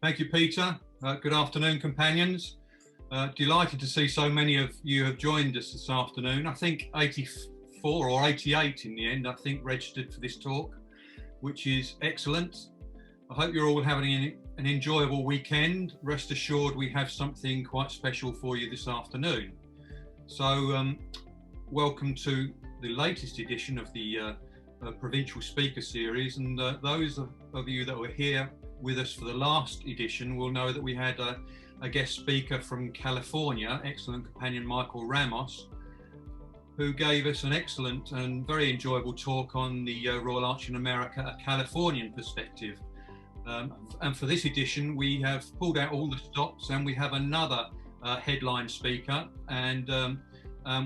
Thank you, Peter. Good afternoon, companions. Delighted to see so many of you have joined us this afternoon. I think 84 or 88 in the end, I think, registered for this talk, which is excellent. I hope you're all having an enjoyable weekend. Rest assured we have something quite special for you this afternoon. So welcome to the latest edition of the Provincial Speaker Series, and those of you that were here with us for the last edition will know that we had a guest speaker from California, excellent companion Michael Ramos, who gave us an excellent and very enjoyable talk on the Royal Arch in America, a Californian perspective. And for this edition, we have pulled out all the stops, and we have another headline speaker, and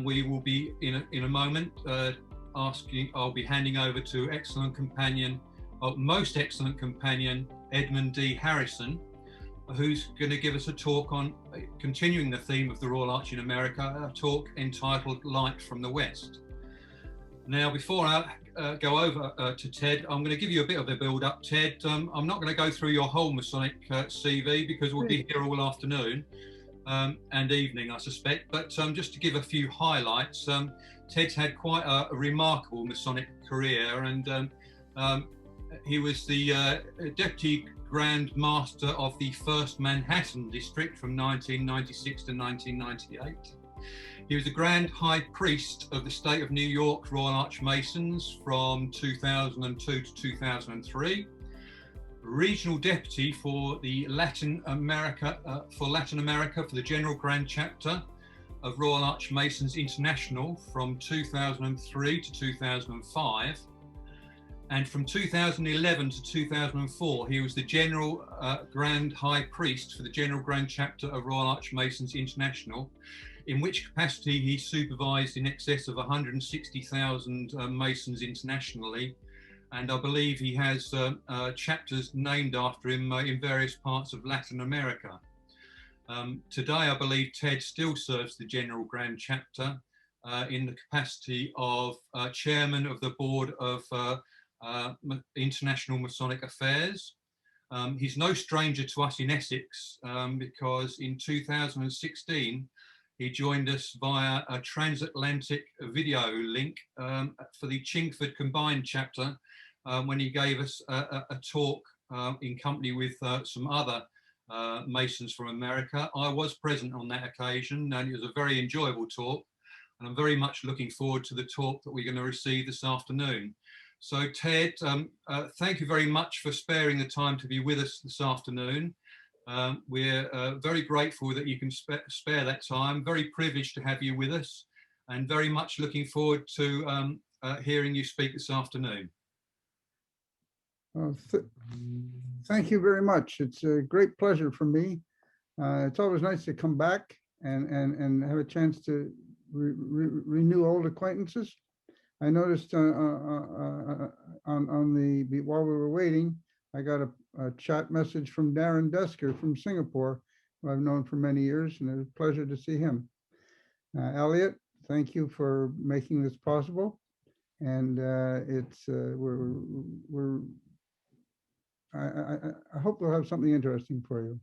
we will be in a moment I'll be handing over to Most Excellent Companion Edmund D.Harrison, who's going to give us a talk on continuing the theme of the Royal Arch in America, a talk entitled Light from the West. Now, before I go over to Ted, I'm going to give you a bit of a build-up. Ted, I'm not going to go through your whole Masonic CV because we'll be here all afternoon and evening, I suspect, but just to give a few highlights, Ted's had quite a remarkable Masonic career, and he was the Deputy Grand Master of the 1st Manhattan District from 1996 to 1998. He was the Grand High Priest of the State of New York Royal Arch Masons from 2002 to 2003. Regional Deputy for the Latin America for the General Grand Chapter of Royal Arch Masons International from 2003 to 2005. And from 2011 to 2004, he was the General Grand High Priest for the General Grand Chapter of Royal Arch Masons International, in which capacity he supervised in excess of 160,000 Masons internationally. And I believe he has chapters named after him in various parts of Latin America. Today, I believe Ted still serves the General Grand Chapter in the capacity of Chairman of the Board of International Masonic Affairs. He's no stranger to us in Essex because in 2016 he joined us via a transatlantic video link for the Chingford Combined Chapter when he gave us a talk in company with some other Masons from America. I was present on that occasion, and it was a very enjoyable talk, and I'm very much looking forward to the talk that we're going to receive this afternoon. So Ted, thank you very much for sparing the time to be with us this afternoon. We're very grateful that you can spare that time, very privileged to have you with us, and very much looking forward to hearing you speak this afternoon. Thank you very much. It's a great pleasure for me. It's always nice to come back and have a chance to renew old acquaintances. I noticed while we were waiting, I got a chat message from Darren Desker from Singapore, who I've known for many years, and it was a pleasure to see him. Elliot, thank you for making this possible, and I hope we'll have something interesting for you.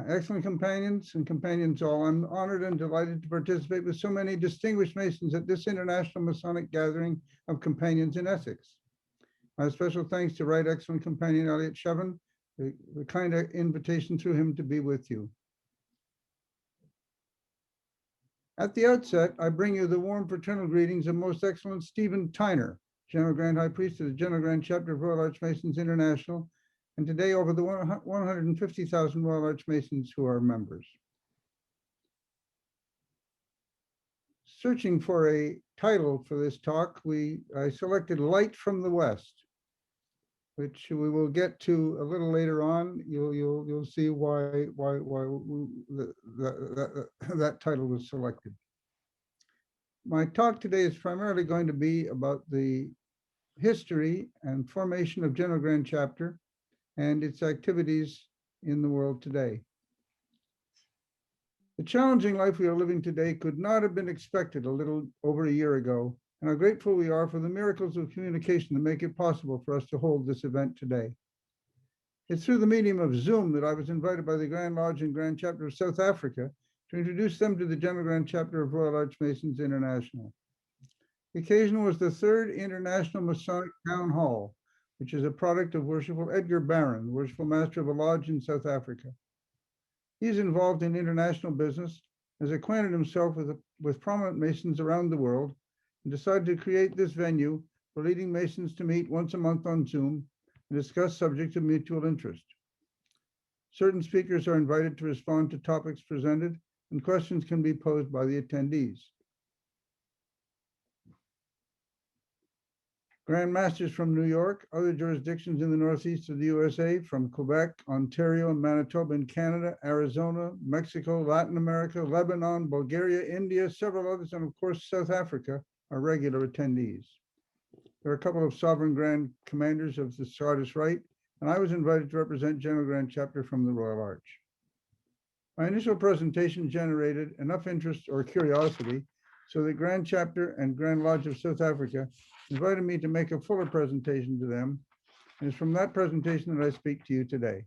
Excellent companions and companions all, I'm honored and delighted to participate with so many distinguished Masons at this international Masonic gathering of companions in Essex. My special thanks to Right Excellent Companion Elliot Shevan, the kind invitation through him to be with you. At the outset, I bring you the warm fraternal greetings of Most Excellent Stephen Tyner, General Grand High Priest of the General Grand Chapter of Royal Arch Masons International, and today over the 150,000 Royal Arch Masons who are members. Searching for a title for this talk, I selected Light from the West, which we will get to a little later on. You'll see why that title was selected. My talk today is primarily going to be about the history and formation of General Grand Chapter and its activities in the world today. The challenging life we are living today could not have been expected a little over a year ago, and how grateful we are for the miracles of communication that make it possible for us to hold this event today. It's through the medium of Zoom that I was invited by the Grand Lodge and Grand Chapter of South Africa to introduce them to the General Grand Chapter of Royal Archmasons International. The occasion was the third International Masonic Town Hall, which is a product of Worshipful Edgar Barron, Worshipful Master of a Lodge in South Africa. He is involved in international business, has acquainted himself with prominent Masons around the world, and decided to create this venue for leading Masons to meet once a month on Zoom and discuss subjects of mutual interest. Certain speakers are invited to respond to topics presented, and questions can be posed by the attendees. Grand Masters from New York, other jurisdictions in the northeast of the USA, from Quebec, Ontario, Manitoba in Canada, Arizona, Mexico, Latin America, Lebanon, Bulgaria, India, several others, and of course, South Africa are regular attendees. There are a couple of sovereign grand commanders of the Scottish Rite, and I was invited to represent General Grand Chapter from the Royal Arch. My initial presentation generated enough interest or curiosity so that Grand Chapter and Grand Lodge of South Africa invited me to make a fuller presentation to them, and it's from that presentation that I speak to you today.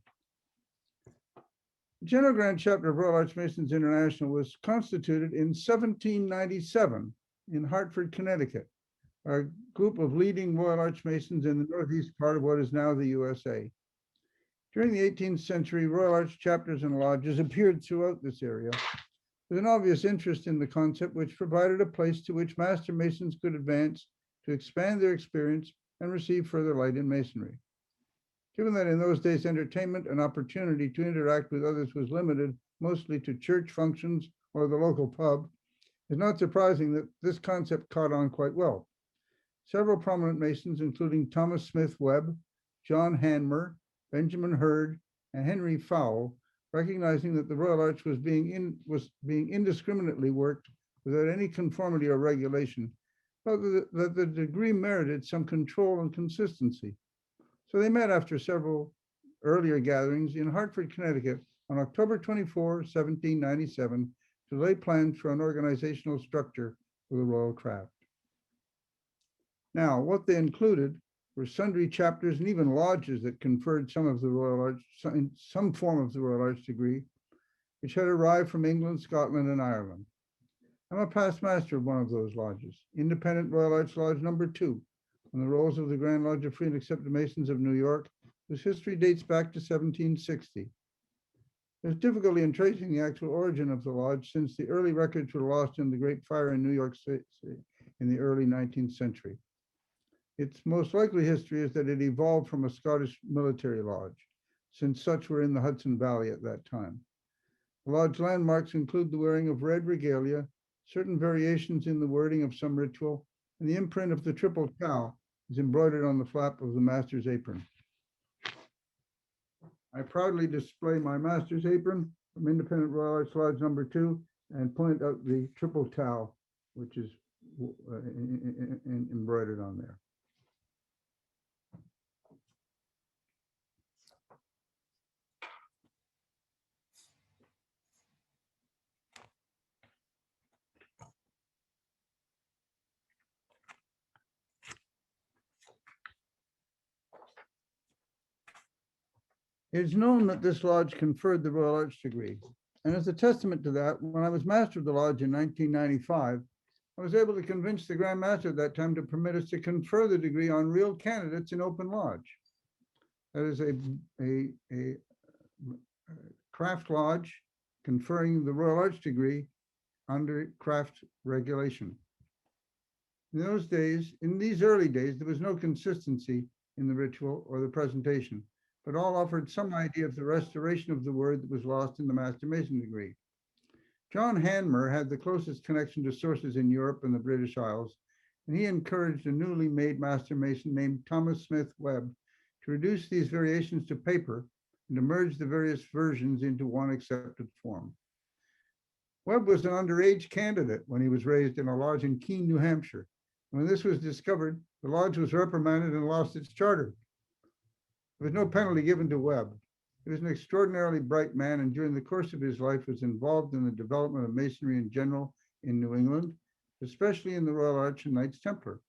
The General Grand Chapter of Royal Archmasons International was constituted in 1797 in Hartford, Connecticut, a group of leading Royal Archmasons in the northeast part of what is now the USA. During the 18th century, Royal Arch chapters and lodges appeared throughout this area with an obvious interest in the concept, which provided a place to which Master Masons could advance to expand their experience and receive further light in Masonry. Given that in those days entertainment and opportunity to interact with others was limited mostly to church functions or the local pub, it's not surprising that this concept caught on quite well. Several prominent Masons, including Thomas Smith Webb, John Hanmer, Benjamin Hurd, and Henry Fowle, recognizing that the Royal Arch was being indiscriminately worked without any conformity or regulation, felt that the degree merited some control and consistency. So they met after several earlier gatherings in Hartford, Connecticut on October 24, 1797, to lay plans for an organizational structure for the Royal Craft. Now, what they included were sundry chapters and even lodges that conferred some of the Royal Arch, some form of the Royal Arch degree, which had arrived from England, Scotland, and Ireland. I'm a past master of one of those lodges, Independent Royal Arch Lodge number 2, on the rolls of the Grand Lodge of Free and Accepted Masons of New York, whose history dates back to 1760. There's difficulty in tracing the actual origin of the lodge, since the early records were lost in the Great Fire in New York City in the early 19th century. Its most likely history is that it evolved from a Scottish military lodge, since such were in the Hudson Valley at that time. The lodge landmarks include the wearing of red regalia, certain variations in the wording of some ritual, and the imprint of the triple tau is embroidered on the flap of the master's apron. I proudly display my master's apron from Independent Royal Arch Lodge number 2 and point out the triple tau, which is embroidered on there. It is known that this lodge conferred the Royal Arch degree, and as a testament to that, when I was master of the lodge in 1995, I was able to convince the Grand Master at that time to permit us to confer the degree on real candidates in open lodge. That is a craft lodge conferring the Royal Arch degree under craft regulation. In those days, in these early days, there was no consistency in the ritual or the presentation, but all offered some idea of the restoration of the word that was lost in the Master Mason degree. John Hanmer had the closest connection to sources in Europe and the British Isles, and he encouraged a newly made Master Mason named Thomas Smith Webb to reduce these variations to paper and to merge the various versions into one accepted form. Webb was an underage candidate when he was raised in a lodge in Keene, New Hampshire. When this was discovered, the lodge was reprimanded and lost its charter. There was no penalty given to Webb. He was an extraordinarily bright man, and during the course of his life was involved in the development of Masonry in general in New England, especially in the Royal Arch and Knights Templar.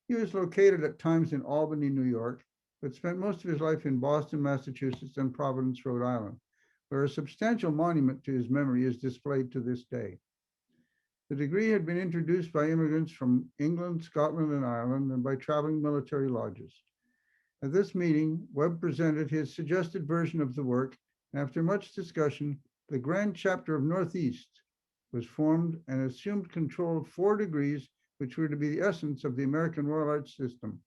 He was located at times in Albany, New York, but spent most of his life in Boston, Massachusetts, and Providence, Rhode Island, where a substantial monument to his memory is displayed to this day. The degree had been introduced by immigrants from England, Scotland, and Ireland, and by traveling military lodges. At this meeting, Webb presented his suggested version of the work, and after much discussion, the Grand Chapter of Northeast was formed and assumed control of 4 degrees, which were to be the essence of the American Royal Arch system.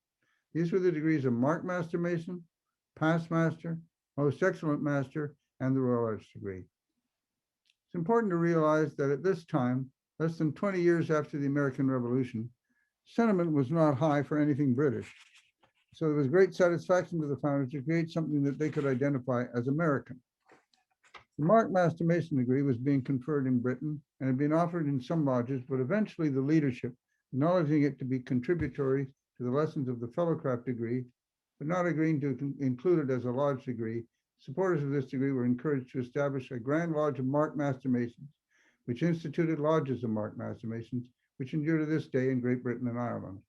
These were the degrees of Mark Master Mason, Past Master, Most Excellent Master, and the Royal Arch degree. It's important to realize that at this time, less than 20 years after the American Revolution, sentiment was not high for anything British. So there was great satisfaction to the founders to create something that they could identify as American. The Mark Master Mason degree was being conferred in Britain and had been offered in some lodges, but eventually the leadership, acknowledging it to be contributory to the lessons of the Fellowcraft degree, but not agreeing to include it as a lodge degree, supporters of this degree were encouraged to establish a Grand Lodge of Mark Master Masons, which instituted lodges of Mark Master Masons, which endure to this day in Great Britain and Ireland.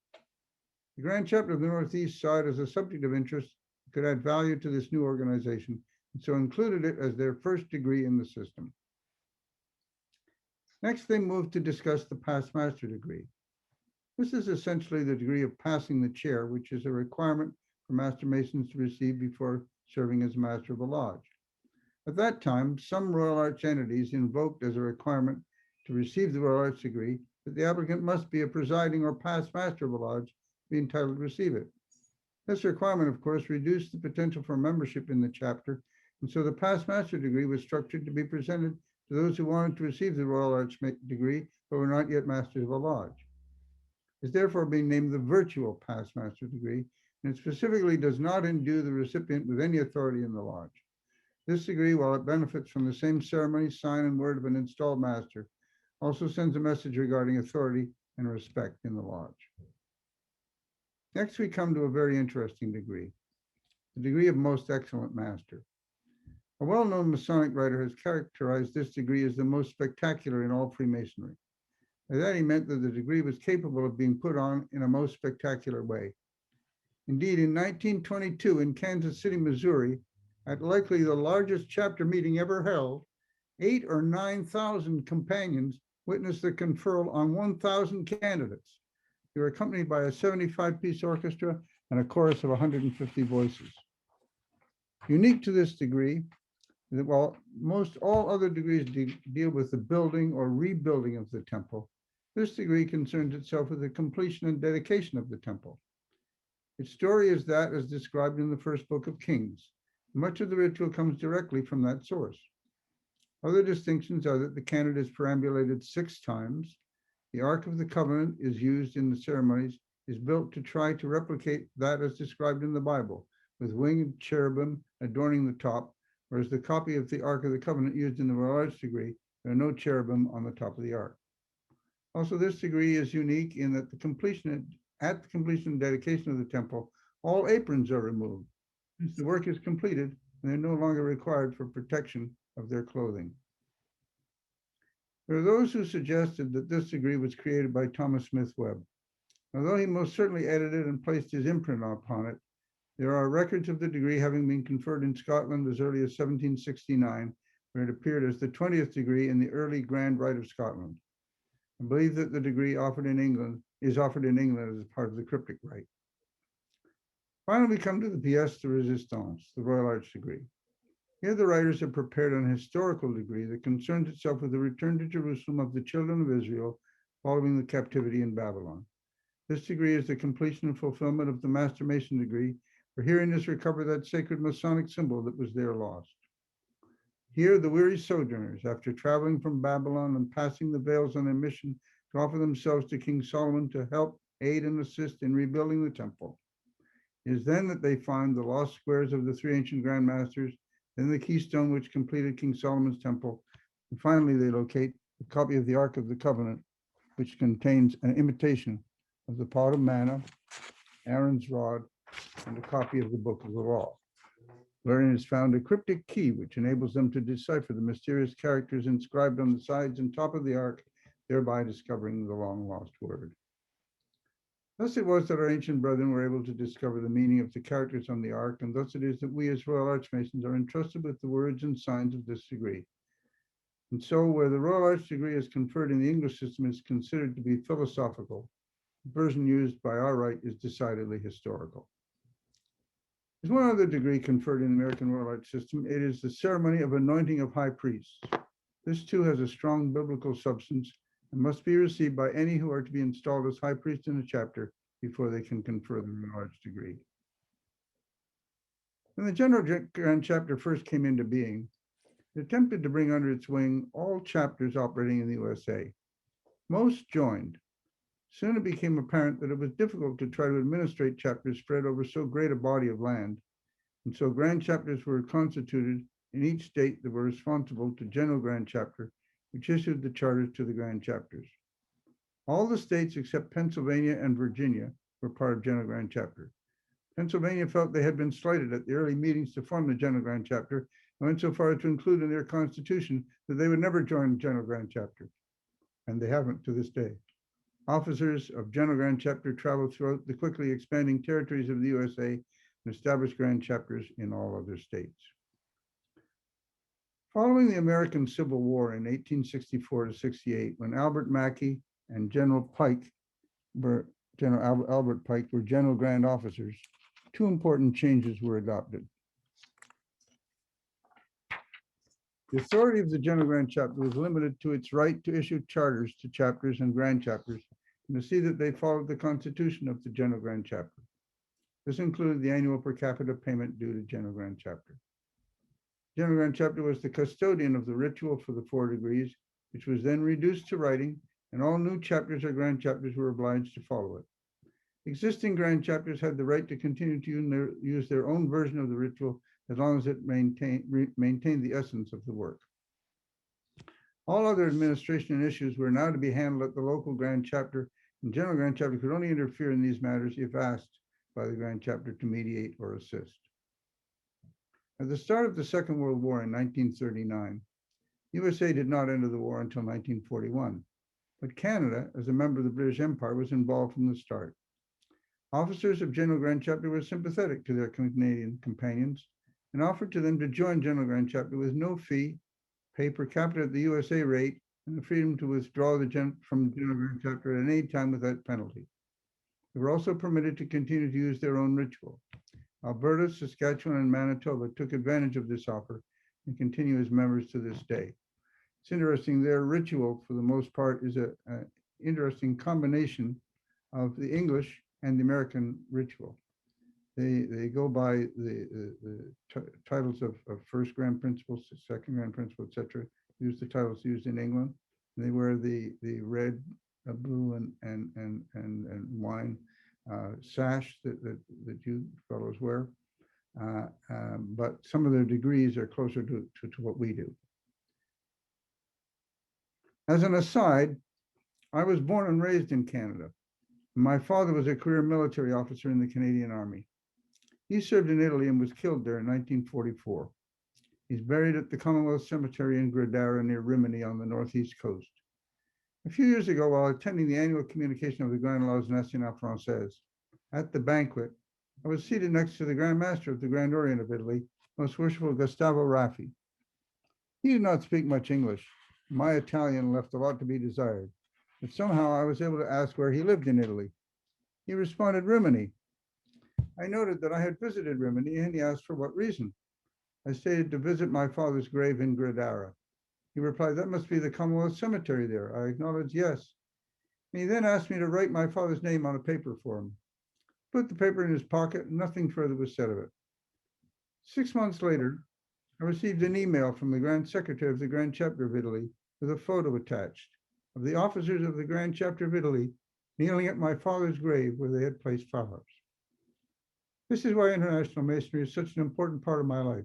The Grand Chapter of the Northeast saw it as a subject of interest that could add value to this new organization, and so included it as their first degree in the system. Next, they moved to discuss the Past Master degree. This is essentially the degree of passing the chair, which is a requirement for Master Masons to receive before serving as Master of a Lodge. At that time, some Royal Arch entities invoked as a requirement to receive the Royal Arch degree that the applicant must be a presiding or past Master of a Lodge to be entitled to receive it. This requirement, of course, reduced the potential for membership in the chapter, and so the Past Master degree was structured to be presented to those who wanted to receive the Royal Arch degree but were not yet Masters of a Lodge. It's therefore being named the Virtual Past Master degree, and it specifically does not endue the recipient with any authority in the Lodge. This degree, while it benefits from the same ceremony, sign, and word of an installed master, also sends a message regarding authority and respect in the Lodge. Next, we come to a very interesting degree, the degree of Most Excellent Master. A well-known Masonic writer has characterized this degree as the most spectacular in all Freemasonry. By that, he meant that the degree was capable of being put on in a most spectacular way. Indeed, in 1922 in Kansas City, Missouri, at likely the largest chapter meeting ever held, 8,000 or 9,000 companions witnessed the conferral on 1,000 candidates. They were accompanied by a 75-piece orchestra and a chorus of 150 voices. Unique to this degree, that while most all other degrees deal with the building or rebuilding of the temple, this degree concerns itself with the completion and dedication of the temple. Its story is that as described in the first book of Kings. Much of the ritual comes directly from that source. Other distinctions are that the candidate is perambulated 6 times, the Ark of the Covenant is used in the ceremonies, is built to try to replicate that as described in the Bible, with winged cherubim adorning the top, whereas the copy of the Ark of the Covenant used in the Royal Arch degree, there are no cherubim on the top of the Ark. Also, this degree is unique in that at the completion and dedication of the temple, all aprons are removed. Since the work is completed, and they're no longer required for protection of their clothing. There are those who suggested that this degree was created by Thomas Smith Webb. Although he most certainly edited and placed his imprint upon it, there are records of the degree having been conferred in Scotland as early as 1769, where it appeared as the 20th degree in the early Grand Rite of Scotland. I believe that the degree is offered in England as part of the cryptic rite. Finally, we come to the pièce de résistance, the Royal Arch degree. Here the writers have prepared an historical degree that concerns itself with the return to Jerusalem of the children of Israel following the captivity in Babylon. This degree is the completion and fulfillment of the Master Mason degree, for herein is recovered that sacred Masonic symbol that was there lost. Here the weary sojourners, after traveling from Babylon and passing the veils on their mission to offer themselves to King Solomon to help, aid, and assist in rebuilding the temple. It is then that they find the lost squares of the 3 ancient Grand Masters, then the keystone which completed King Solomon's temple, and finally they locate a copy of the Ark of the Covenant, which contains an imitation of the pot of manna, Aaron's rod, and a copy of the Book of the Law. Wherein is found a cryptic key which enables them to decipher the mysterious characters inscribed on the sides and top of the Ark, thereby discovering the long-lost word. Thus it was that our ancient brethren were able to discover the meaning of the characters on the ark, and thus it is that we as Royal Archmasons are entrusted with the words and signs of this degree. And so where the Royal Arch degree is conferred in the English system is considered to be philosophical, the version used by our rite is decidedly historical. There's one other degree conferred in the American Royal Arch system. It is the ceremony of anointing of high priests. This too has a strong biblical substance and must be received by any who are to be installed as high priest in a chapter before they can confer the Royal Arch degree. When the General Grand Chapter first came into being, it attempted to bring under its wing all chapters operating in the USA. Most joined. Soon it became apparent that it was difficult to try to administrate chapters spread over so great a body of land, and so grand chapters were constituted in each state that were responsible to General Grand Chapter, which issued the charters to the grand chapters. All the states except Pennsylvania and Virginia were part of General Grand Chapter. Pennsylvania felt they had been slighted at the early meetings to form the General Grand Chapter and went so far as to include in their constitution that they would never join General Grand Chapter, and they haven't to this day. Officers of General Grand Chapter traveled throughout the quickly expanding territories of the USA and established grand chapters in all other states. Following the American Civil War in 1864 to 68, when Albert Mackey and General Albert Pike were General Grand Officers, two important changes were adopted. The authority of the General Grand Chapter was limited to its right to issue charters to chapters and grand chapters and to see that they followed the constitution of the General Grand Chapter. This included the annual per capita payment due to General Grand Chapter. General Grand Chapter was the custodian of the ritual for the 4 degrees, which was then reduced to writing, and all new chapters or grand chapters were obliged to follow it. Existing grand chapters had the right to continue to use their own version of the ritual as long as it maintained the essence of the work. All other administration and issues were now to be handled at the local grand chapter, and General Grand Chapter could only interfere in these matters if asked by the grand chapter to mediate or assist. At the start of the Second World War in 1939, USA did not enter the war until 1941, but Canada, as a member of the British Empire, was involved from the start. Officers of General Grand Chapter were sympathetic to their Canadian companions and offered to them to join General Grand Chapter with no fee, pay per capita at the USA rate, and the freedom to withdraw from the General Grand Chapter at any time without penalty. They were also permitted to continue to use their own ritual. Alberta, Saskatchewan, and Manitoba took advantage of this offer and continue as members to this day. It's interesting, their ritual, for the most part, is an interesting combination of the English and the American ritual. They go by the titles of first grand principles, second grand principle, etc. Use the titles used in England. And they wear the red, blue, and wine sash that you fellows wear. But some of their degrees are closer to what we do. As an aside, I was born and raised in Canada. My father was a career military officer in the Canadian Army. He served in Italy and was killed there in 1944. He's buried at the Commonwealth Cemetery in Gradara near Rimini on the northeast coast. A few years ago, while attending the annual communication of the Grand Loge National Française, at the banquet, I was seated next to the Grand Master of the Grand Orient of Italy, Most Worshipful Gustavo Raffi. He did not speak much English. My Italian left a lot to be desired, but somehow I was able to ask where he lived in Italy. He responded, Rimini. I noted that I had visited Rimini, and he asked for what reason. I stated to visit my father's grave in Gradara. He replied, that must be the Commonwealth Cemetery there. I acknowledged yes. And he then asked me to write my father's name on a paper for him. Put the paper in his pocket, and nothing further was said of it. 6 months later, I received an email from the Grand Secretary of the Grand Chapter of Italy with a photo attached of the officers of the Grand Chapter of Italy kneeling at my father's grave where they had placed flowers. This is why international Masonry is such an important part of my life.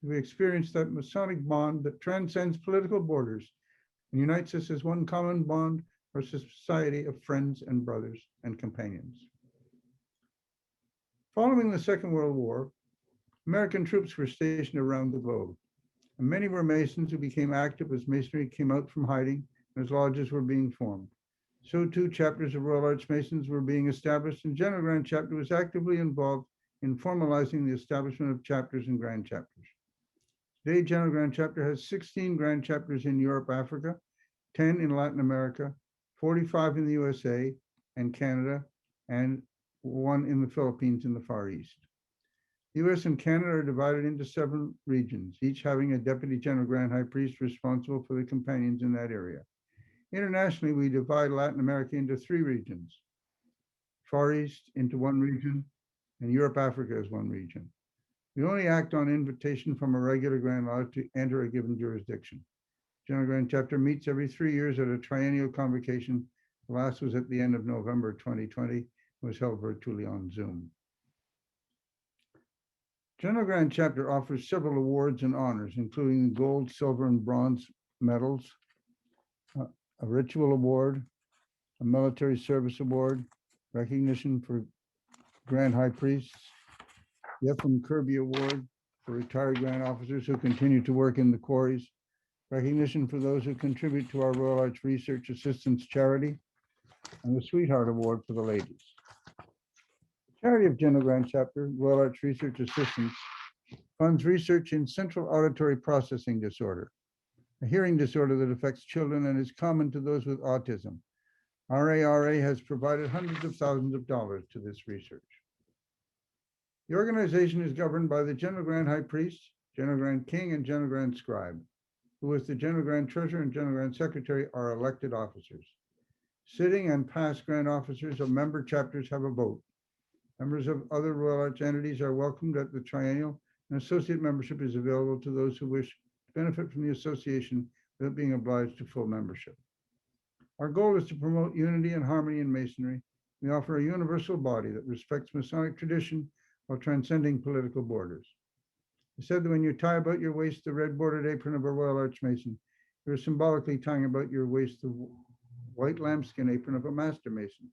We experience that Masonic bond that transcends political borders and unites us as one common bond for a society of friends and brothers and companions. Following the Second World War, American troops were stationed around the globe, and many were Masons who became active as Masonry came out from hiding and as lodges were being formed. So too, chapters of Royal Archmasons were being established, and General Grand Chapter was actively involved in formalizing the establishment of chapters and grand chapters. Today, General Grand Chapter has 16 grand chapters in Europe, Africa, 10 in Latin America, 45 in the USA and Canada, and one in the Philippines in the Far East. The US and Canada are divided into 7 regions, each having a Deputy General Grand High Priest responsible for the companions in that area. Internationally, we divide Latin America into 3 regions, Far East into 1 region, and Europe, Africa as 1 region. We only act on invitation from a regular Grand Lodge to enter a given jurisdiction. General Grand Chapter meets every 3 years at a triennial convocation. The last was at the end of November 2020, was held virtually on Zoom. General Grand Chapter offers several awards and honors, including gold, silver, and bronze medals, a ritual award, a military service award, recognition for Grand High Priests, the F.M. Kirby Award for retired Grand Officers who continue to work in the quarries, recognition for those who contribute to our Royal Arch Research Assistance Charity, and the Sweetheart Award for the ladies. The charity of General Grand Chapter, Royal Arch Research Assistance, funds research in central auditory processing disorder, a hearing disorder that affects children and is common to those with autism. RARA has provided hundreds of thousands of dollars to this research. The organization is governed by the General Grand High Priest, General Grand King, and General Grand Scribe, who, with the General Grand Treasurer and General Grand Secretary, are elected officers. Sitting and past Grand Officers of member chapters have a vote. Members of other Royal Arch entities are welcomed at the triennial, and associate membership is available to those who wish to benefit from the association without being obliged to full membership. Our goal is to promote unity and harmony in Masonry. We offer a universal body that respects Masonic tradition while transcending political borders. It said that when you tie about your waist the red bordered apron of a Royal Arch Mason, you're symbolically tying about your waist the white lambskin apron of a Master Mason.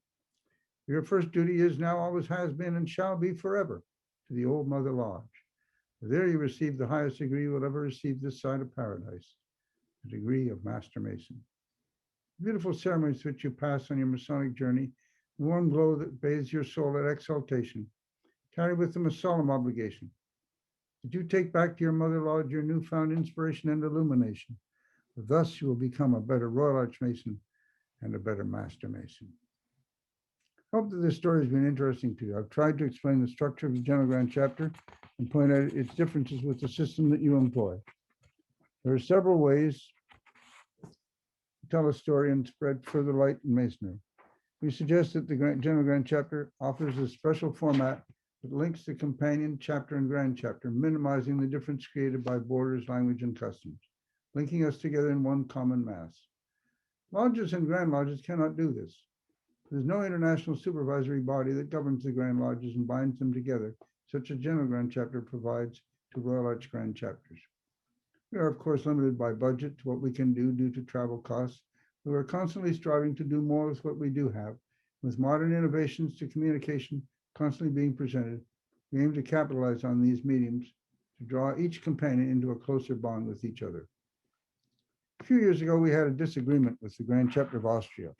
Your first duty is now, always has been, and shall be forever to the Old Mother Lodge. For there you receive the highest degree you will ever receive this side of paradise, the degree of Master Mason. The beautiful ceremonies which you pass on your Masonic journey, the warm glow that bathes your soul at exaltation, carry with them a solemn obligation. That you take back to your Mother Lodge your newfound inspiration and illumination. For thus you will become a better Royal Arch Mason and a better Master Mason. I hope that this story has been interesting to you. I've tried to explain the structure of the General Grand Chapter and point out its differences with the system that you employ. There are several ways to tell a story and spread further light in Masonry. We suggest that the General Grand Chapter offers a special format that links the companion chapter and Grand Chapter, minimizing the difference created by borders, language, and customs, linking us together in one common mass. Lodges and Grand Lodges cannot do this. There's no international supervisory body that governs the Grand Lodges and binds them together, such as General Grand Chapter provides to Royal Arch Grand Chapters. We are, of course, limited by budget to what we can do due to travel costs. We are constantly striving to do more with what we do have. With modern innovations to communication constantly being presented, we aim to capitalize on these mediums to draw each companion into a closer bond with each other. A few years ago, we had a disagreement with the Grand Chapter of Austria.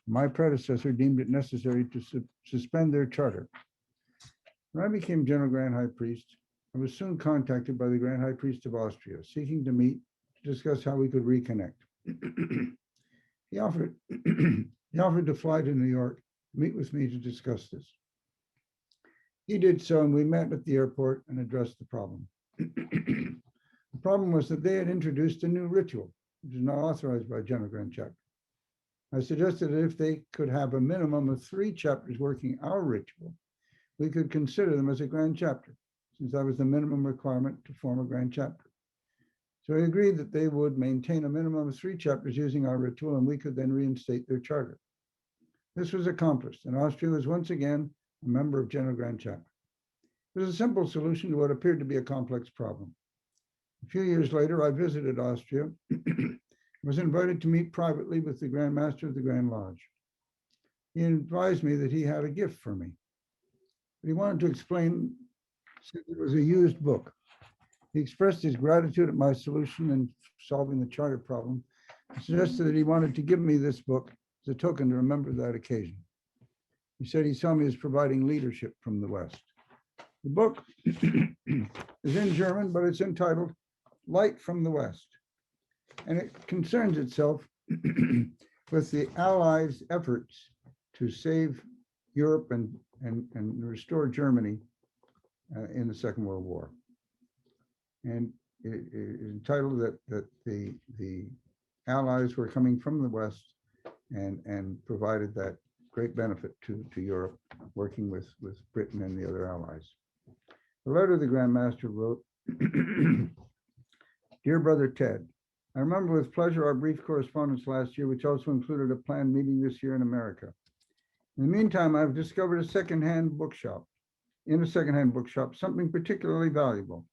My predecessor deemed it necessary to suspend their charter. When I became General Grand High Priest, I was soon contacted by the Grand High Priest of Austria, seeking to meet to discuss how we could reconnect. He offered to fly to New York to meet with me to discuss this. He did so, and we met at the airport and addressed the problem. The problem was that they had introduced a new ritual, which is not authorized by General Grand Chapter. I suggested that if they could have a minimum of 3 chapters working our ritual, we could consider them as a Grand Chapter, since that was the minimum requirement to form a Grand Chapter. So he agreed that they would maintain a minimum of 3 chapters using our ritual, and we could then reinstate their charter. This was accomplished, and Austria was once again a member of General Grand Chapter. It was a simple solution to what appeared to be a complex problem. A few years later, I visited Austria and was invited to meet privately with the Grand Master of the Grand Lodge. He advised me that he had a gift for me, but he wanted to explain, said it was a used book. He expressed his gratitude at my solution in solving the charter problem, and suggested that he wanted to give me this book as a token to remember that occasion. He said he saw me as providing leadership from the West. The book is in German, but it's entitled Light from the West. And it concerns itself with the Allies' efforts to save Europe and restore Germany in the Second World War. And it is entitled that the Allies were coming from the West and provided that great benefit to Europe, working with Britain and the other Allies. The letter the Grand Master wrote, Dear Brother Ted, I remember with pleasure our brief correspondence last year, which also included a planned meeting this year in America. In the meantime, I've discovered in a secondhand bookshop, something particularly valuable.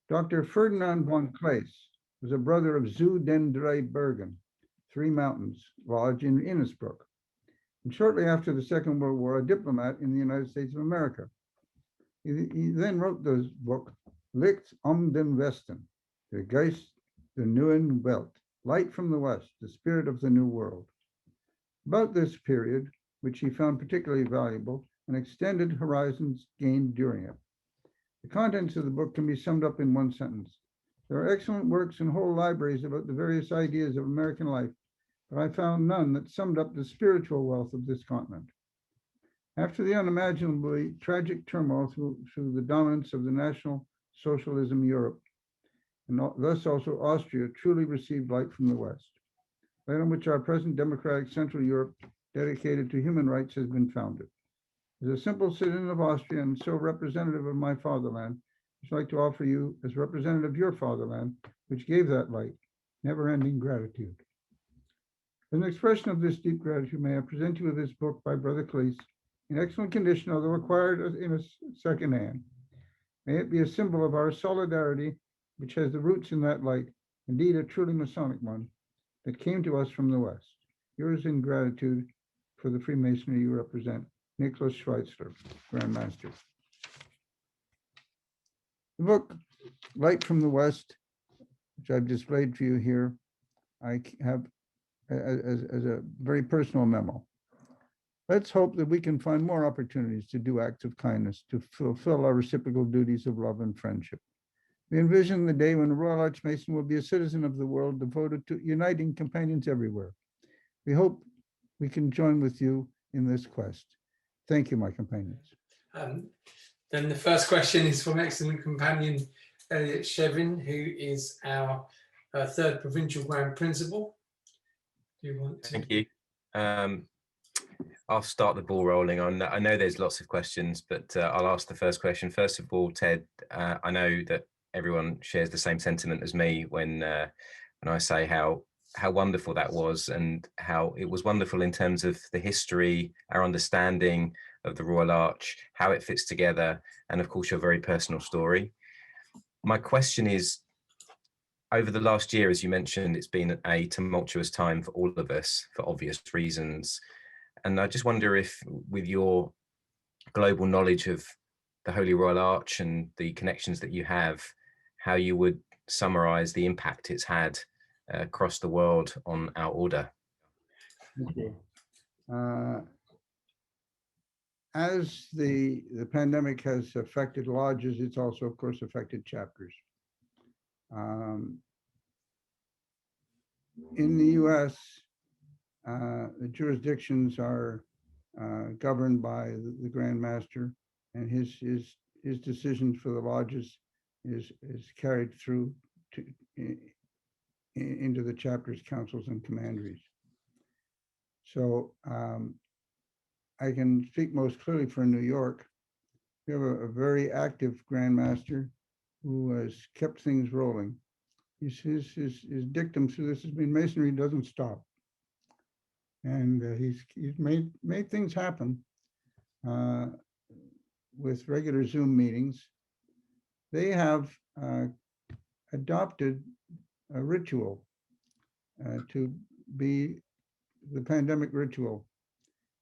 Dr. Ferdinand von Claes was a brother of Zu den Drei Bergen, Three Mountains Lodge in Innsbruck, and shortly after the Second World War, a diplomat in the United States of America. He then wrote this book, Licht om den Westen, Der Geist der Neuen Welt, Light from the West, the Spirit of the New World. About this period, which he found particularly valuable, and extended horizons gained during it. The contents of the book can be summed up in one sentence. There are excellent works and whole libraries about the various ideas of American life, but I found none that summed up the spiritual wealth of this continent. After the unimaginably tragic turmoil through the dominance of the National Socialism Europe, and thus also Austria truly received light from the West, light on which our present democratic Central Europe dedicated to human rights has been founded. As a simple citizen of Austria and so representative of my fatherland, I'd like to offer you, as representative of your fatherland, which gave that light, never-ending gratitude. As an expression of this deep gratitude, may I present you with this book by Brother Claes, in excellent condition, although acquired in a second hand. May it be a symbol of our solidarity, which has the roots in that light, indeed a truly Masonic one, that came to us from the West. Yours in gratitude for the Freemasonry you represent, Nicholas Schweitzer, Grand Master. The book, Light from the West, which I've displayed for you here, I have as a very personal memo. Let's hope that we can find more opportunities to do acts of kindness, to fulfill our reciprocal duties of love and friendship. We envision the day when a Royal Archmason will be a citizen of the world devoted to uniting companions everywhere. We hope we can join with you in this quest. Thank you, my companions. Then the first question is from excellent companion Elliot Shevin, who is our third provincial Grand Principal. Do you want to? Thank you. I'll start the ball rolling. I know there's lots of questions, but I'll ask the first question. First of all, Ted, I know that everyone shares the same sentiment as me when I say how wonderful that was, and how it was wonderful in terms of the history, our understanding of the Royal Arch, how it fits together, and of course your very personal story. My question is, over the last year, as you mentioned, it's been a tumultuous time for all of us for obvious reasons. And I just wonder if, with your global knowledge of the Holy Royal Arch and the connections that you have, how you would summarize the impact it's had across the world on our order. Okay. As the pandemic has affected lodges, it's also, of course, affected chapters. In the US, the jurisdictions are governed by the Grand Master, and his decisions for the lodges is carried through into the chapters, councils, and commanderies. So I can speak most clearly for New York. We have a very active Grand Master who has kept things rolling. His dictum through this has been Masonry doesn't stop. And he's made things happen with regular Zoom meetings. They have adopted a ritual to be the pandemic ritual,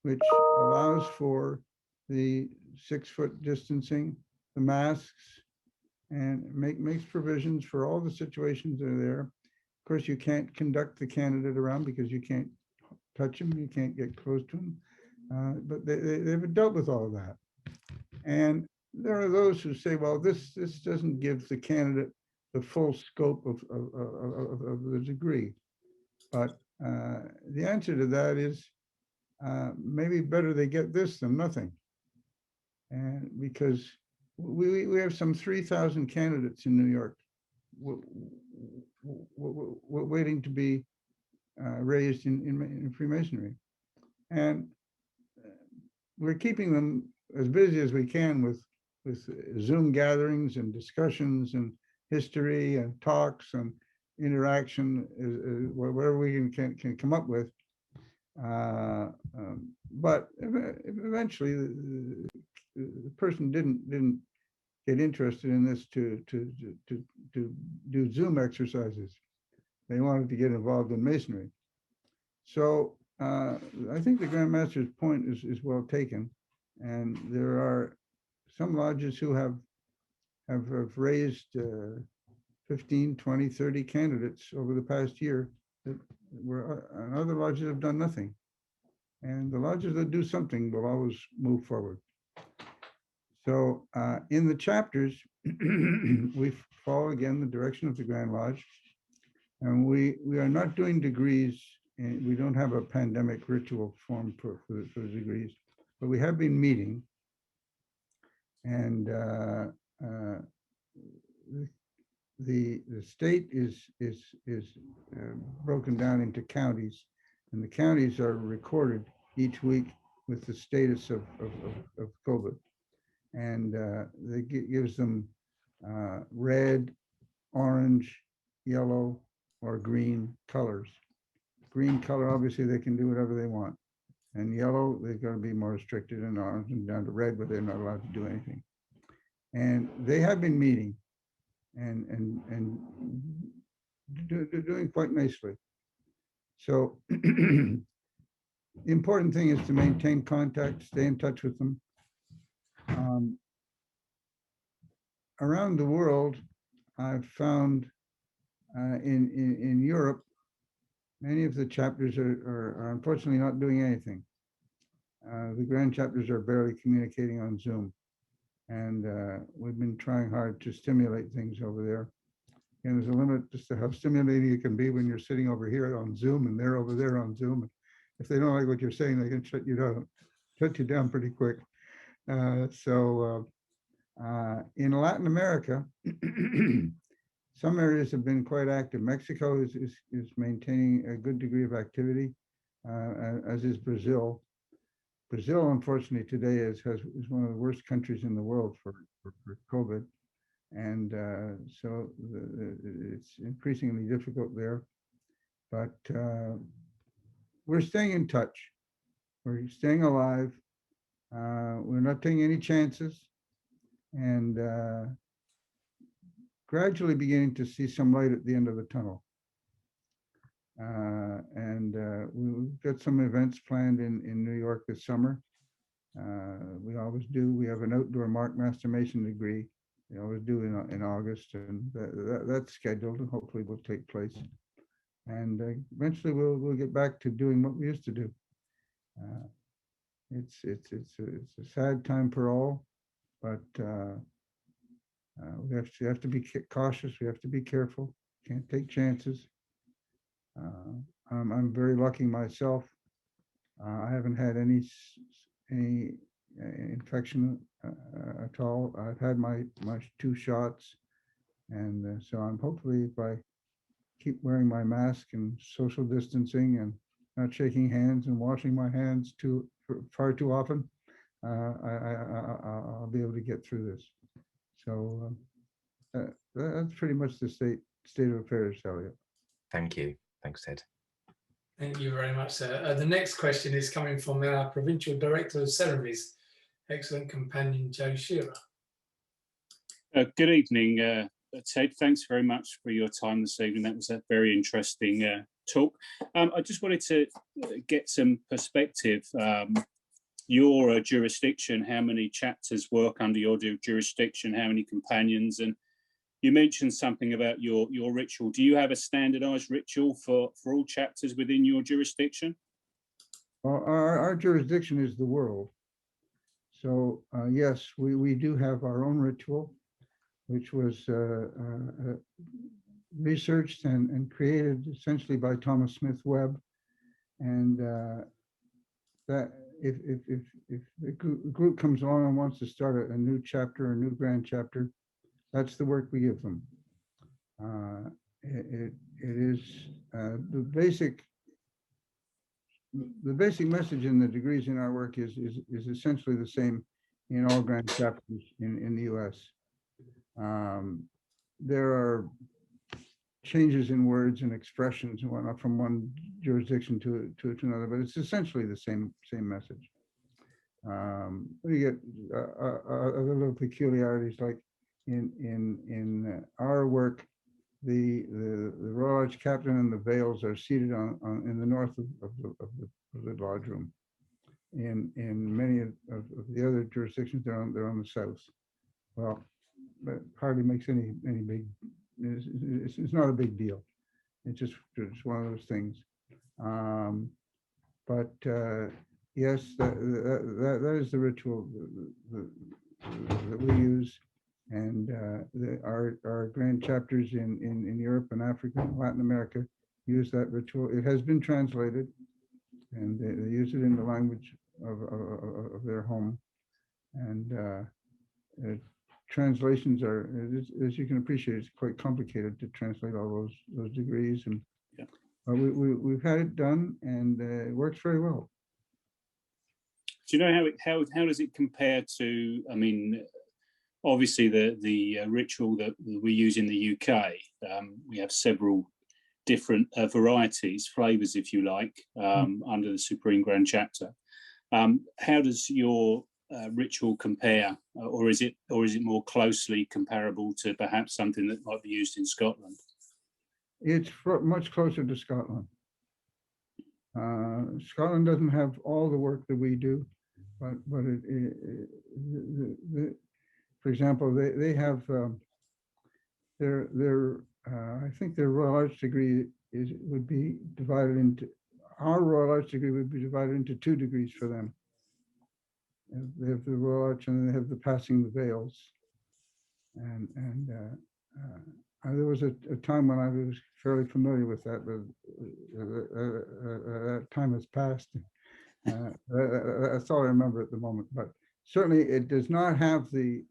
which allows for the 6-foot distancing, the masks, and makes provisions for all the situations that are there. Of course, you can't conduct the candidate around because you can't touch them, you can't get close to them. But they've dealt with all of that. And there are those who say, well, this doesn't give the candidate the full scope of the degree. But the answer to that is maybe better they get this than nothing. And because we have some 3,000 candidates in New York waiting to be raised in Freemasonry. And we're keeping them as busy as we can with Zoom gatherings and discussions and history and talks and interaction, whatever we can come up with. But eventually, the person didn't get interested in this to do Zoom exercises. They wanted to get involved in Masonry. So I think the Grand Master's point is well taken, and there are some lodges who have raised 15, 20, 30 candidates over the past year, and other lodges have done nothing. And the lodges that do something will always move forward. So in the chapters, we follow again the direction of the Grand Lodge, and we are not doing degrees, and we don't have a pandemic ritual form for the degrees, but we have been meeting, and the state is broken down into counties, and the counties are recorded each week with the status of COVID. And it gives them red, orange, yellow, or green colors. Green color, obviously, they can do whatever they want. And yellow, they're going to be more restricted, and orange and down to red, but they're not allowed to do anything. And they have been meeting and doing quite nicely. So the important thing is to maintain contact, stay in touch with them. Around the world, I've found in Europe, many of the chapters are unfortunately not doing anything. The grand chapters are barely communicating on Zoom. And we've been trying hard to stimulate things over there. And there's a limit just to how stimulating it can be when you're sitting over here on Zoom and they're over there on Zoom. If they don't like what you're saying, they can shut you down pretty quick. In Latin America, some areas have been quite active. Mexico is maintaining a good degree of activity, as is Brazil. Brazil, unfortunately, today is one of the worst countries in the world for COVID. And so it's increasingly difficult there. But we're staying in touch. We're staying alive. We're not taking any chances. And gradually beginning to see some light at the end of the tunnel. We've got some events planned in New York this summer. We always do. We have an outdoor Mark Master Mason degree. We always do in August, and that's scheduled, and hopefully will take place. And eventually we'll get back to doing what we used to do. It's a sad time for all, but we have to be cautious. We have to be careful. Can't take chances. I'm very lucky myself. I haven't had any infection at all. I've had my 2 shots, and so I'm hopefully, if I keep wearing my mask and social distancing and not shaking hands and washing my hands far too often, I'll be able to get through this. So that's pretty much the state of affairs, Elliot. Thank you. Thanks, Ted. Thank you very much, sir. The next question is coming from our Provincial Director of Ceremonies, excellent companion, Joe Shearer. Good evening, Ted. Thanks very much for your time this evening. That was a very interesting talk. I just wanted to get some perspective. Your jurisdiction, how many chapters work under your jurisdiction, how many companions, and you mentioned something about your ritual. Do you have a standardized ritual for all chapters within your jurisdiction? Well, our jurisdiction is the world. So yes, we do have our own ritual, which was researched and created essentially by Thomas Smith Webb. And that if a group comes along and wants to start a new chapter, a new grand chapter, that's the work we give them. It is the basic message in the degrees in our work is essentially the same in all grand chapters in the U.S. There are changes in words and expressions and whatnot from one jurisdiction to another, but it's essentially the same message. We get other little peculiarities, like in our work, the Royal Arch Captain and the veils are seated in the north of the lodge room. In many of the other jurisdictions, they're on the south. Well, that hardly makes any big. It's not a big deal. It's just one of those things. But yes, that is the ritual that we use, and our grand chapters in Europe and Africa and Latin America use that ritual. It has been translated, and they use it in the language of their home, and translations are, as you can appreciate, it's quite complicated to translate all those degrees, and yeah. We've had it done, and it works very well. Do you know how does it compare to? I mean, obviously the ritual that we use in the UK, we have several different varieties, flavors, if you like, under the Supreme Grand Chapter. How does your ritual compare, or is it more closely comparable to perhaps something that might be used in Scotland? It's much closer to Scotland. Scotland doesn't have all the work that we do, but for example, they have their I think their Royal Arch degree would be divided into, our Royal Arch degree would be divided into 2 degrees for them. They have the Royal Arch, and they have the passing the veils. And there was a time when I was fairly familiar with that, but that time has passed. That's all I remember at the moment. But certainly, it does not have the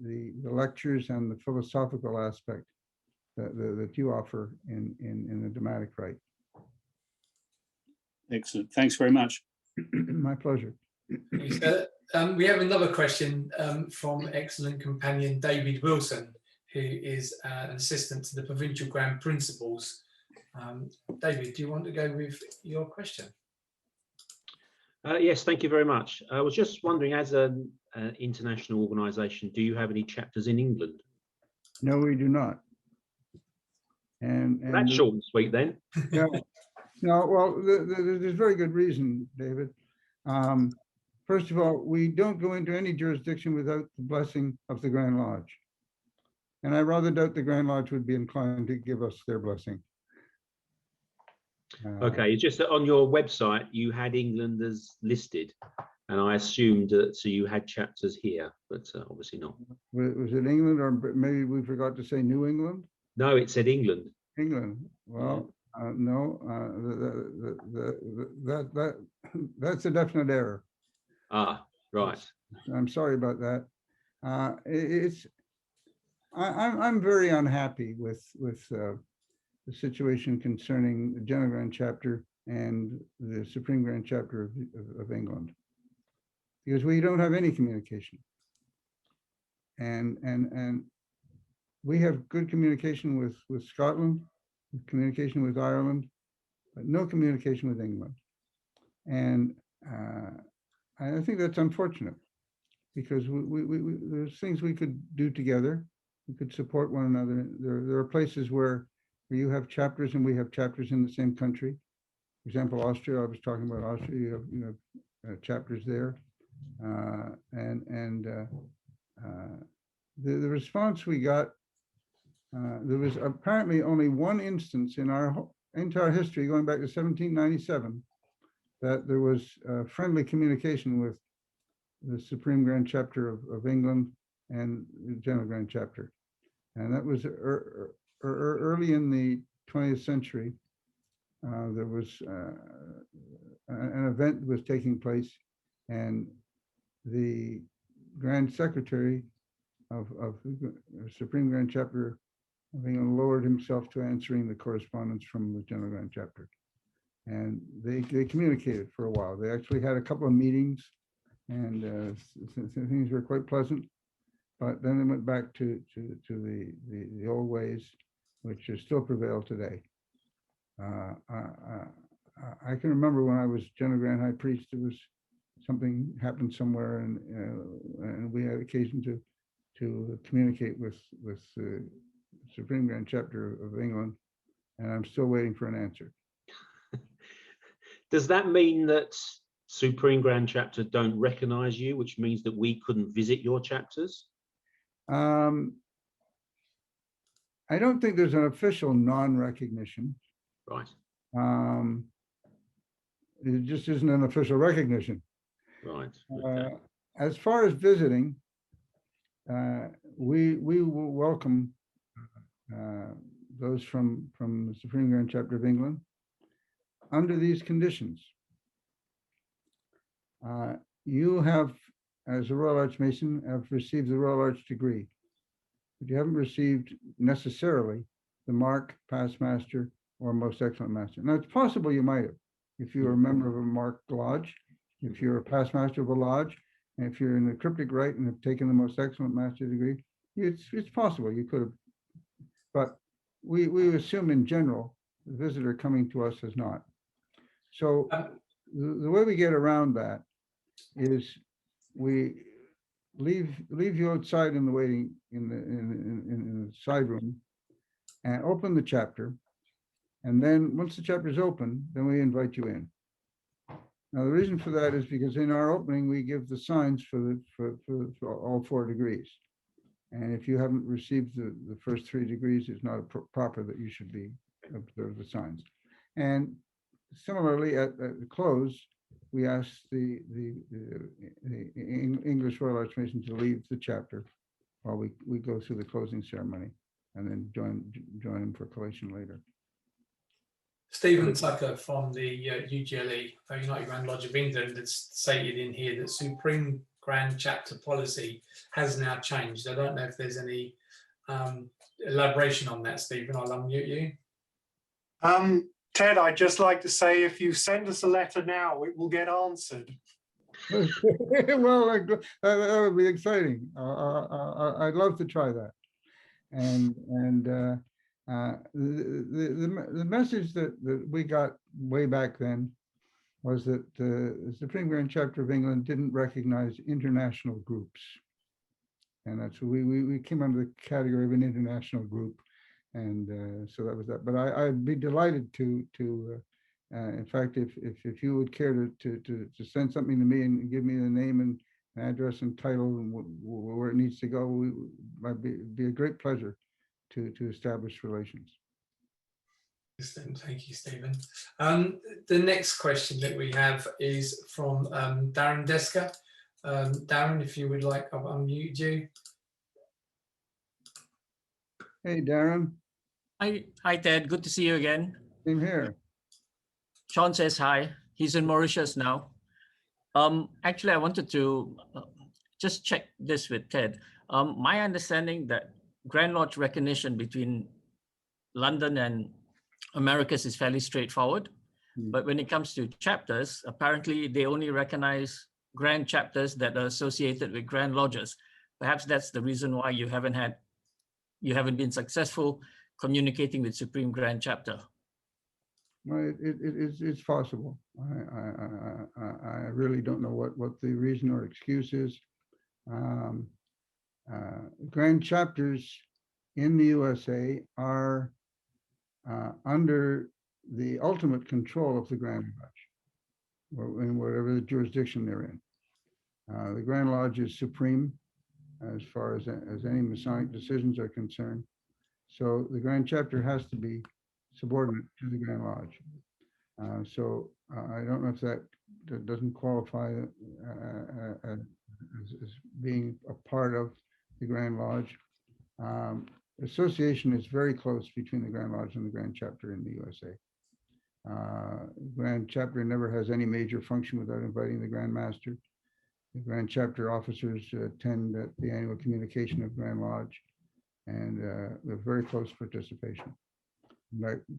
lectures and the philosophical aspect that you offer in the dramatic rite. Excellent. Thanks very much. My pleasure. We have another question from excellent companion David Wilson, who is an assistant to the Provincial Grand Principals. David, do you want to go with your question? Yes, thank you very much. I was just wondering, as an international organisation, do you have any chapters in England? No, we do not. And that's short and sweet then. Yeah. No, well, there's very good reason, David. First of all, we don't go into any jurisdiction without the blessing of the Grand Lodge. And I rather doubt the Grand Lodge would be inclined to give us their blessing. Okay, it's just that on your website, you had England as listed. And I assumed that so you had chapters here, but obviously not. Was it England, or maybe we forgot to say New England? No, it said England. England. Well, no, that's a definite error. Ah, right. I'm sorry about that. I'm very unhappy with the situation concerning the General Grand Chapter and the Supreme Grand Chapter of England, because we don't have any communication, and we have good communication with Scotland, communication with Ireland, but no communication with England. And I think that's unfortunate, because there's things we could do together. We could support one another. There are places where you have chapters and we have chapters in the same country. For example, Austria, I was talking about Austria, you have chapters there. The response we got, there was apparently only one instance in our entire history, going back to 1797, that there was friendly communication with the Supreme Grand Chapter of England and the General Grand Chapter. And that was early in the 20th century. There was an event was taking place, and the Grand Secretary of the Supreme Grand Chapter of England lowered himself to answering the correspondence from the General Grand Chapter. And they communicated for a while. They actually had a couple of meetings, and things were quite pleasant. But then they went back to the old ways, which still prevail today. I can remember when I was General Grand High Priest, there was something happened somewhere, and we had occasion to communicate with the Supreme Grand Chapter of England, and I'm still waiting for an answer. Does that mean that Supreme Grand Chapter don't recognize you, which means that we couldn't visit your chapters? I don't think there's an official non-recognition. Right. It just isn't an official recognition. Right. Okay. As far as visiting, we will welcome those from the Supreme Grand Chapter of England under these conditions. You have, as a Royal Archmason, have received the Royal Arch degree, but you haven't received necessarily the mark, Past Master, or Most Excellent Master. Now, it's possible you might have, if you were a member of a marked lodge, if you're a Past Master of a lodge, and if you're in the Cryptic Rite and have taken the Most Excellent Master degree, it's possible you could have. But we assume in general, the visitor coming to us has not. So the way we get around that is we leave you outside in the waiting in the side room and open the chapter, and then once the chapter is open, then we invite you in. Now the reason for that is because in our opening we give the signs for all 4 degrees, and if you haven't received the first 3 degrees, it's not proper that you should be observe the signs. And similarly, at the close, we ask the English Royal Archmason to leave the chapter while we go through the closing ceremony, and then join him for collation later. Stephen Tucker from the UGLE, United Grand Lodge of England, has stated in here that Supreme Grand Chapter policy has now changed. I don't know if there's any elaboration on that, Stephen. I'll unmute you. Ted, I'd just like to say, if you send us a letter now, it will get answered. Well, that would be exciting. I'd love to try that. And the message that we got way back then was that the Supreme Grand Chapter of England didn't recognize international groups, and that's we came under the category of an international group. And so that was that. But I'd be delighted to in fact, if you would care to send something to me and give me the name and address and title and where it needs to go, it'd be a great pleasure to establish relations. Thank you, Stephen. The next question that we have is from Darren Desker. Darren, if you would like, I'll unmute you. Hey, Darren. Hi, Ted. Good to see you again. Same here. Sean says hi. He's in Mauritius now. Actually, I wanted to just check this with Ted. My understanding that Grand Lodge recognition between London and Americas is fairly straightforward. But when it comes to chapters, apparently they only recognize grand chapters that are associated with Grand Lodges. Perhaps that's the reason why you haven't been successful communicating with Supreme Grand Chapter. Well, it's possible. I really don't know what the reason or excuse is. Grand chapters in the USA are under the ultimate control of the Grand Lodge, in whatever the jurisdiction they're in. The Grand Lodge is supreme as far as any Masonic decisions are concerned. So the Grand Chapter has to be subordinate to the Grand Lodge. So I don't know if that doesn't qualify as being a part of the Grand Lodge. Association is very close between the Grand Lodge and the Grand Chapter in the USA. Grand Chapter never has any major function without inviting the Grand Master. The Grand Chapter officers attend at the annual communication of Grand Lodge, and we have very close participation.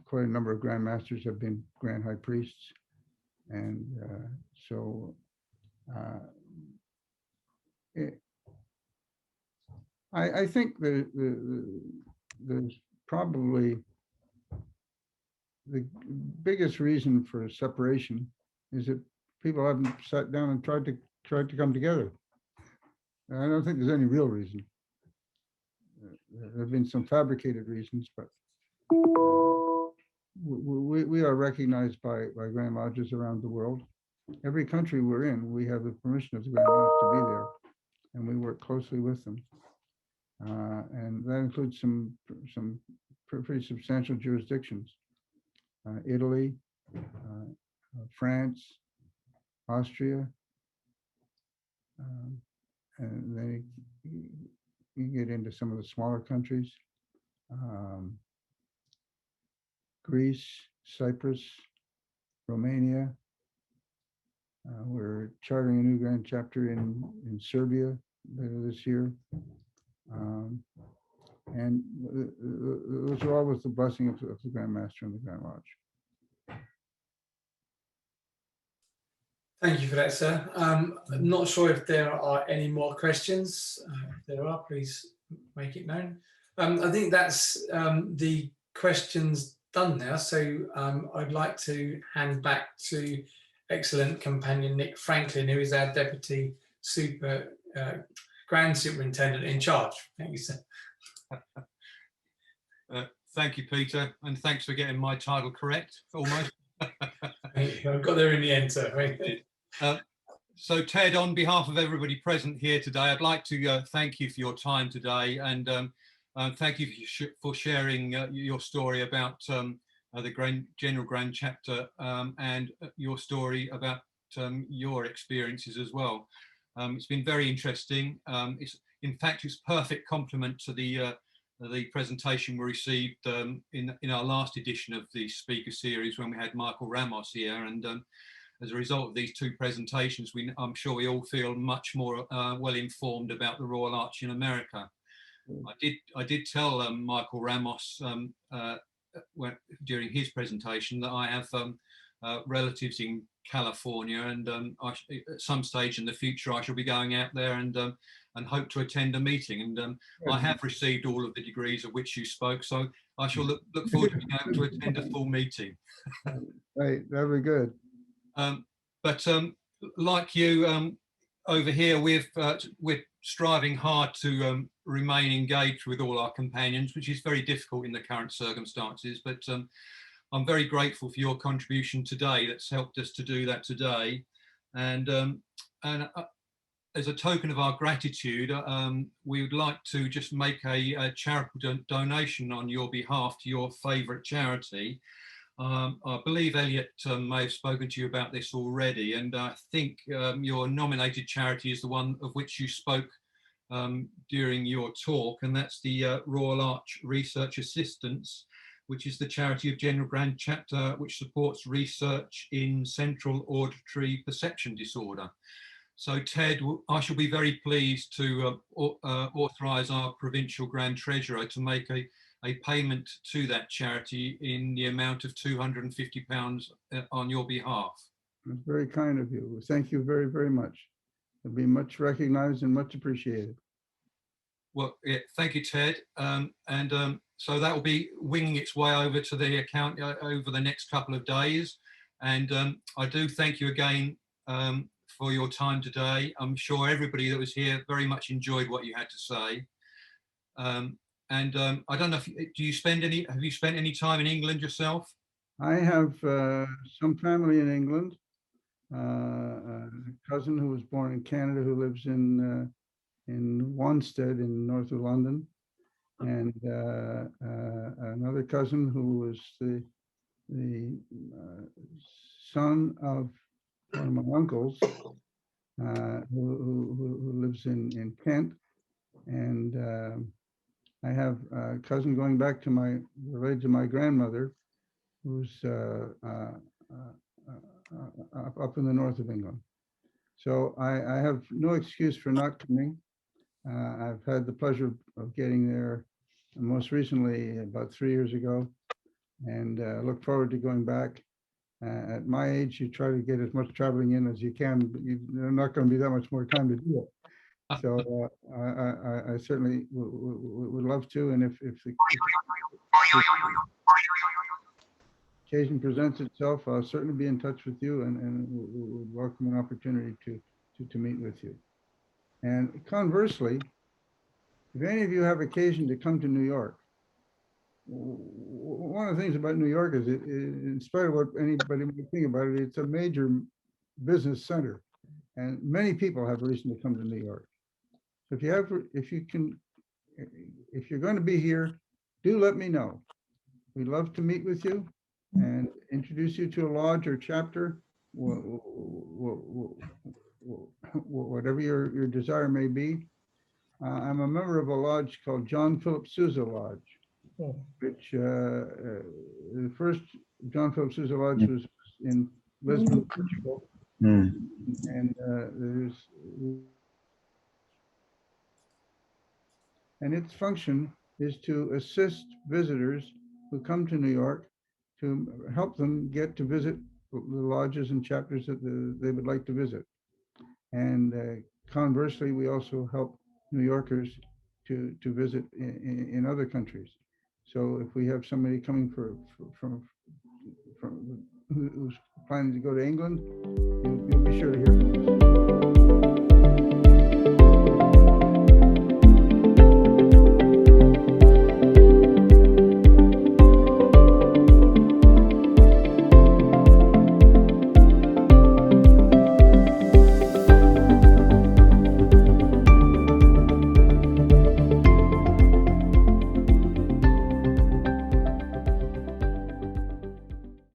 Quite a number of Grand Masters have been Grand High Priests, and so I think there's probably the biggest reason for separation is that people haven't sat down and tried to come together. And I don't think there's any real reason. There have been some fabricated reasons, but we are recognized by Grand Lodges around the world. Every country we're in, we have the permission of the Grand Lodge to be there, and we work closely with them. And that includes some pretty substantial jurisdictions. Italy, France, Austria, and then you get into some of the smaller countries. Greece, Cyprus, Romania. We're chartering a new Grand Chapter in Serbia later this year. And those are all with the blessing of the Grand Master and the Grand Lodge. Thank you for that, sir. I'm not sure if there are any more questions. If there are, please make it known. I think that's the questions done now. So I'd like to hand back to excellent companion Nick Franklin, who is our Deputy Grand Superintendent in charge. Thank you, sir. Thank you, Peter, and thanks for getting my title correct, almost. I've got there in the end, sir. So Ted, on behalf of everybody present here today, I'd like to thank you for your time today, and thank you for sharing your story about the General Grand Chapter and your story about your experiences as well. It's been very interesting. In fact, it's perfect complement to the presentation we received in our last edition of the speaker series when we had Michael Ramos here, and as a result of these two presentations, I'm sure we all feel much more well informed about the Royal Arch in America. I did tell Michael Ramos during his presentation that I have relatives in California, and at some stage in the future I shall be going out there and hope to attend a meeting. And I have received all of the degrees of which you spoke, so I shall look forward to being able to attend a full meeting. Right, that'll be good. But like you, over here, we're striving hard to remain engaged with all our companions, which is very difficult in the current circumstances. But I'm very grateful for your contribution today. That's helped us to do that today. And as a token of our gratitude, we would like to just make a charitable donation on your behalf to your favourite charity. I believe Elliot may have spoken to you about this already, and I think your nominated charity is the one of which you spoke during your talk, and that's the Royal Arch Research Assistance, which is the charity of General Grand Chapter, which supports research in central auditory perception disorder. So Ted, I shall be very pleased to authorise our Provincial Grand Treasurer to make a payment to that charity in the amount of £250 on your behalf. That's very kind of you. Thank you very, very much. It'll be much recognized and much appreciated. Well, yeah, thank you, Ted. So that will be winging its way over to the account over the next couple of days. And I do thank you again for your time today. I'm sure everybody that was here very much enjoyed what you had to say. And I don't know if have you spent any time in England yourself? I have some family in England. A cousin who was born in Canada who lives in Wanstead in north of London, and another cousin who was the the son of one of my uncles who lives in Kent. And I have a cousin going back to related to my grandmother, who's up in the north of England. So I have no excuse for not coming. I've had the pleasure of getting there most recently about 3 years ago, and look forward to going back. At my age, you try to get as much traveling in as you can, but there's not going to be that much more time to do it. So I certainly would love to, and if the occasion presents itself, I'll certainly be in touch with you, and would welcome an opportunity to meet with you. And conversely, if any of you have occasion to come to New York, one of the things about New York is, in spite of what anybody might think about it, it's a major business center, and many people have reason to come to New York. So if you're going to be here, do let me know. We'd love to meet with you and introduce you to a lodge or chapter, whatever your desire may be. I'm a member of a lodge called John Philip Sousa Lodge, which the first John Philip Sousa Lodge was in Lisbon, Portugal. And its function is to assist visitors who come to New York, to help them get to visit the lodges and chapters that they would like to visit. And conversely, we also help New Yorkers to visit in other countries. So if we have somebody coming from who's planning to go to England, you'll be sure to hear from